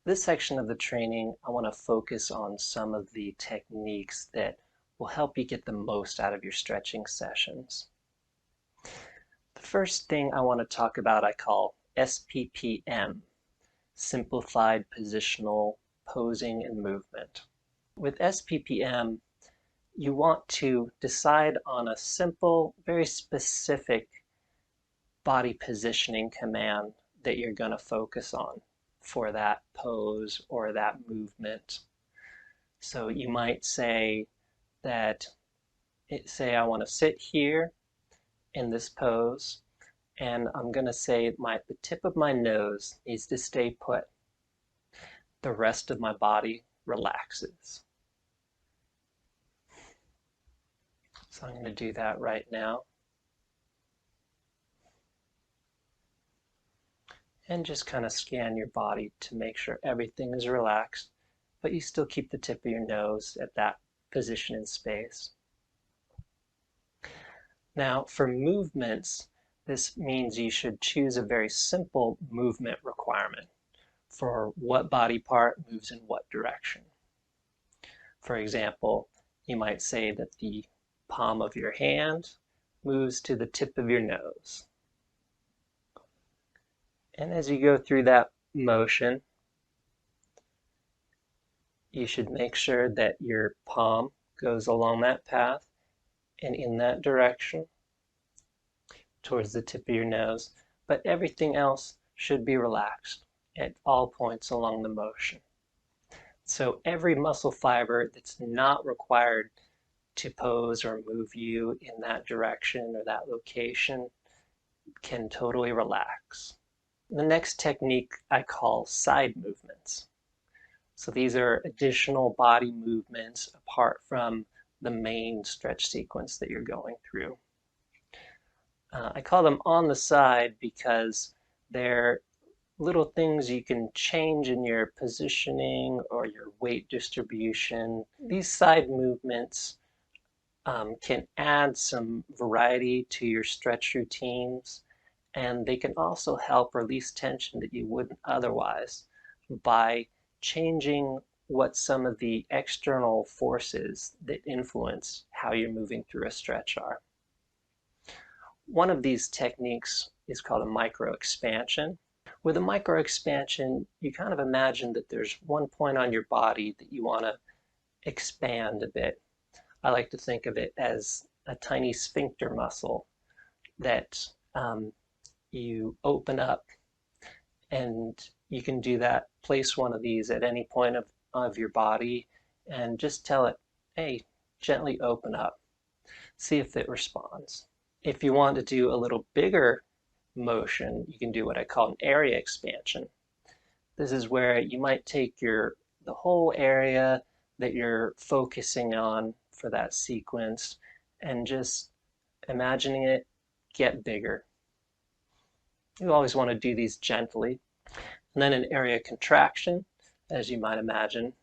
This section of the training, I want to focus on some of the techniques that will help you get the most out of your stretching sessions. The first thing I want to talk about I call SPPM, Simplified Positional Posing and Movement. With SPPM, you want to decide on a simple, very specific body positioning command that you're going to focus on for that pose or that movement. So you might say that, I want to sit here in this pose, and I'm going to say the tip of my nose needs to stay put. The rest of my body relaxes. So I'm going to do that right now. And just kind of scan your body to make sure everything is relaxed, but you still keep the tip of your nose at that position in space. Now, for movements, this means you should choose a very simple movement requirement for what body part moves in what direction. For example, you might say that the palm of your hand moves to the tip of your nose. And as you go through that motion, you should make sure that your palm goes along that path and in that direction towards the tip of your nose, but everything else should be relaxed at all points along the motion. So every muscle fiber that's not required to pose or move you in that direction or that location can totally relax. The next technique I call side movements. So these are additional body movements apart from the main stretch sequence that you're going through. I call them on the side because they're little things you can change in your positioning or your weight distribution. These side movements can add some variety to your stretch routines, and they can also help release tension that you wouldn't otherwise by changing what some of the external forces that influence how you're moving through a stretch are. One of these techniques is called a micro expansion. With a micro expansion, you kind of imagine that there's one point on your body that you want to expand a bit. I like to think of it as a tiny sphincter muscle that you open up, and you can do that. Place one of these at any point of your body and just tell it, hey, gently open up. See if it responds. If you want to do a little bigger motion, you can do what I call an area expansion. This is where you might take the whole area that you're focusing on for that sequence and just imagining it get bigger. You always want to do these gently. And then an area contraction, as you might imagine,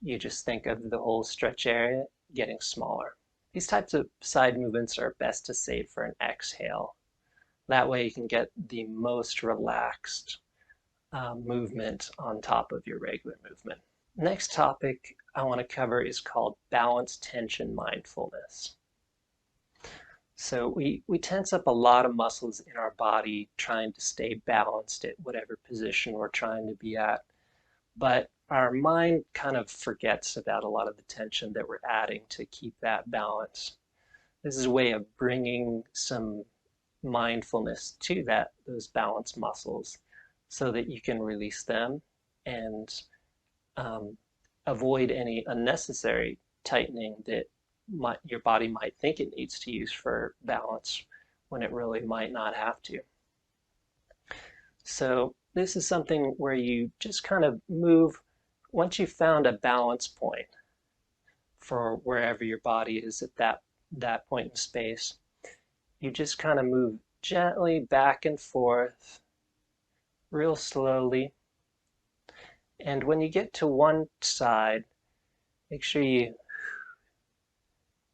you just think of the whole stretch area getting smaller. These types of side movements are best to save for an exhale. That way you can get the most relaxed movement on top of your regular movement. Next topic I want to cover is called balance tension mindfulness. So we tense up a lot of muscles in our body trying to stay balanced at whatever position we're trying to be at. But our mind kind of forgets about a lot of the tension that we're adding to keep that balance. This is a way of bringing some mindfulness to those balance muscles so that you can release them and avoid any unnecessary tightening that your body might think it needs to use for balance when it really might not have to. So this is something where you just kind of move, once you've found a balance point for wherever your body is at that point in space, you just kind of move gently back and forth, real slowly. And when you get to one side, make sure you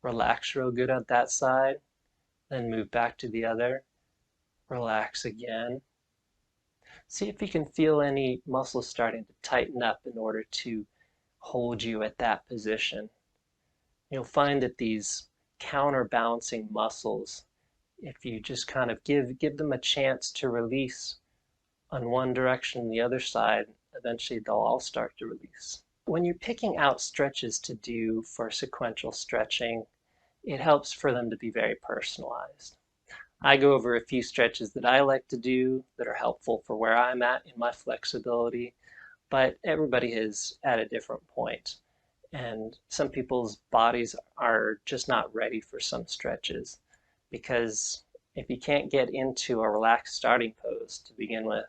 relax real good on that side, then move back to the other, relax again. See if you can feel any muscles starting to tighten up in order to hold you at that position. You'll find that these counterbalancing muscles, if you just kind of give them a chance to release on one direction and the other side, eventually they'll all start to release. When you're picking out stretches to do for sequential stretching, it helps for them to be very personalized. I go over a few stretches that I like to do that are helpful for where I'm at in my flexibility, but everybody is at a different point. And some people's bodies are just not ready for some stretches because if you can't get into a relaxed starting pose to begin with,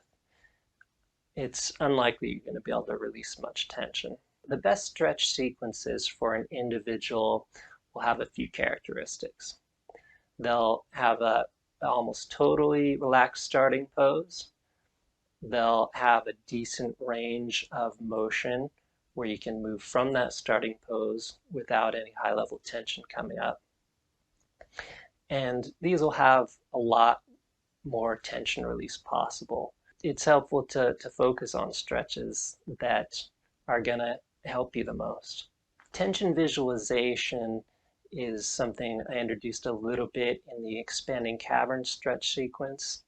it's unlikely you're going to be able to release much tension. The best stretch sequences for an individual will have a few characteristics. They'll have a almost totally relaxed starting pose. They'll have a decent range of motion where you can move from that starting pose without any high level tension coming up. And these will have a lot more tension release possible. It's helpful to focus on stretches that are going to help you the most. Tension visualization is something I introduced a little bit in the expanding cavern stretch sequence,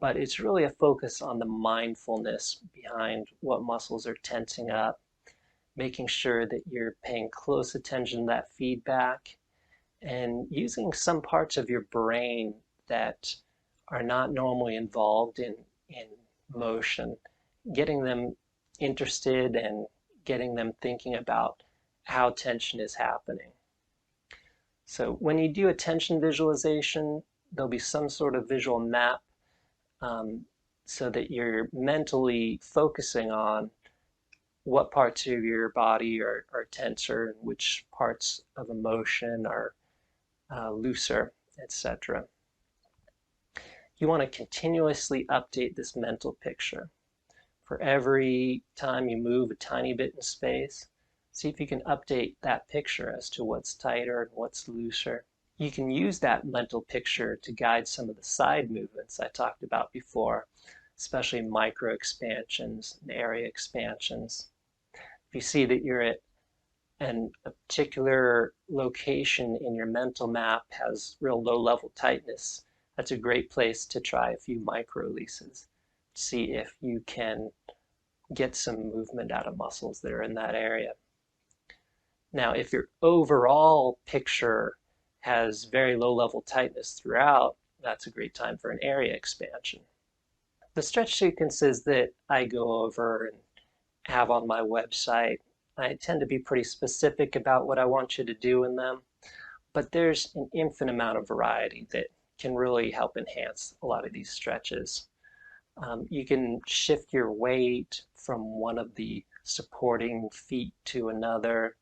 but it's really a focus on the mindfulness behind what muscles are tensing up, making sure that you're paying close attention to that feedback and using some parts of your brain that are not normally involved in motion, getting them interested and getting them thinking about how tension is happening. So when you do a tension visualization, there'll be some sort of visual map so that you're mentally focusing on what parts of your body are tenser and which parts of emotion are looser, etc. You want to continuously update this mental picture. For every time you move a tiny bit in space, see if you can update that picture as to what's tighter and what's looser. You can use that mental picture to guide some of the side movements I talked about before, especially micro expansions and area expansions. If you see that you're at a particular location in your mental map has real low level tightness, that's a great place to try a few micro releases. See if you can get some movement out of muscles that are in that area. Now, if your overall picture has very low level tightness throughout, that's a great time for an area expansion. The stretch sequences that I go over and have on my website, I tend to be pretty specific about what I want you to do in them, but there's an infinite amount of variety that can really help enhance a lot of these stretches. You can shift your weight from one of the supporting feet to another.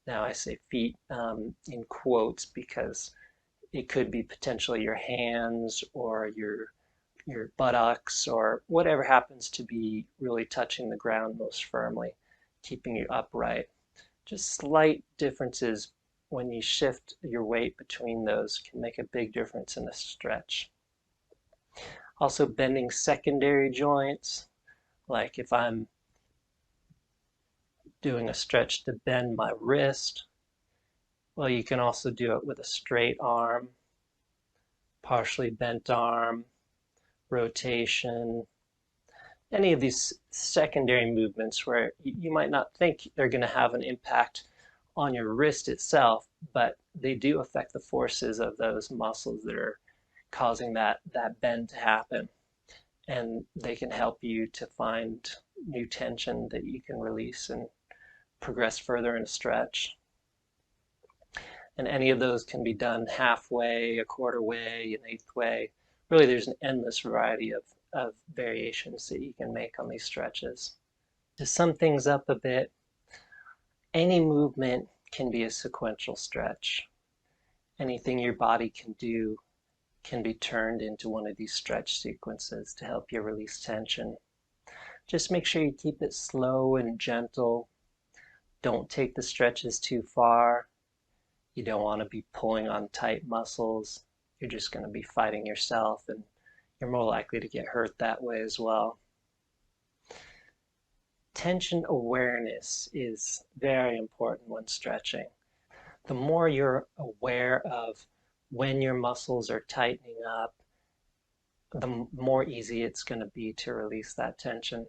Now I say feet in quotes because it could be potentially your hands or your buttocks or whatever happens to be really touching the ground most firmly, keeping you upright. Just slight differences when you shift your weight between those can make a big difference in the stretch. Also bending secondary joints, like if I'm doing a stretch to bend my wrist, well, you can also do it with a straight arm, partially bent arm, rotation, any of these secondary movements where you might not think they're going to have an impact on your wrist itself, but they do affect the forces of those muscles that are causing that bend to happen. And they can help you to find new tension that you can release and progress further in a stretch. And any of those can be done halfway, a quarter way, an eighth way. Really, there's an endless variety of variations that you can make on these stretches. To sum things up a bit, any movement can be a sequential stretch. Anything your body can do can be turned into one of these stretch sequences to help you release tension. Just make sure you keep it slow and gentle. Don't take the stretches too far. You don't want to be pulling on tight muscles. You're just going to be fighting yourself and you're more likely to get hurt that way as well. Tension awareness is very important when stretching. The more you're aware of when your muscles are tightening up, the more easy it's going to be to release that tension.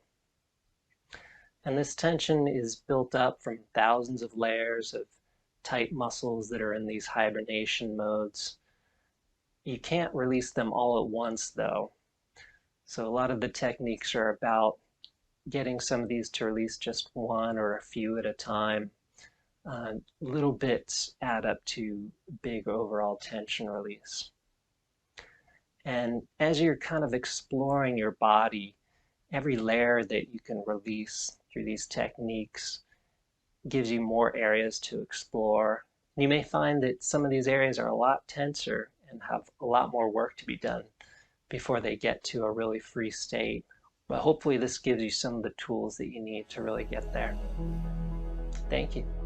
And this tension is built up from thousands of layers of tight muscles that are in these hibernation modes. You can't release them all at once, though. So a lot of the techniques are about getting some of these to release just one or a few at a time. Little bits add up to big overall tension release. And as you're kind of exploring your body, every layer that you can release through these techniques gives you more areas to explore. You may find that some of these areas are a lot tenser and have a lot more work to be done before they get to a really free state. But hopefully this gives you some of the tools that you need to really get there. Thank you.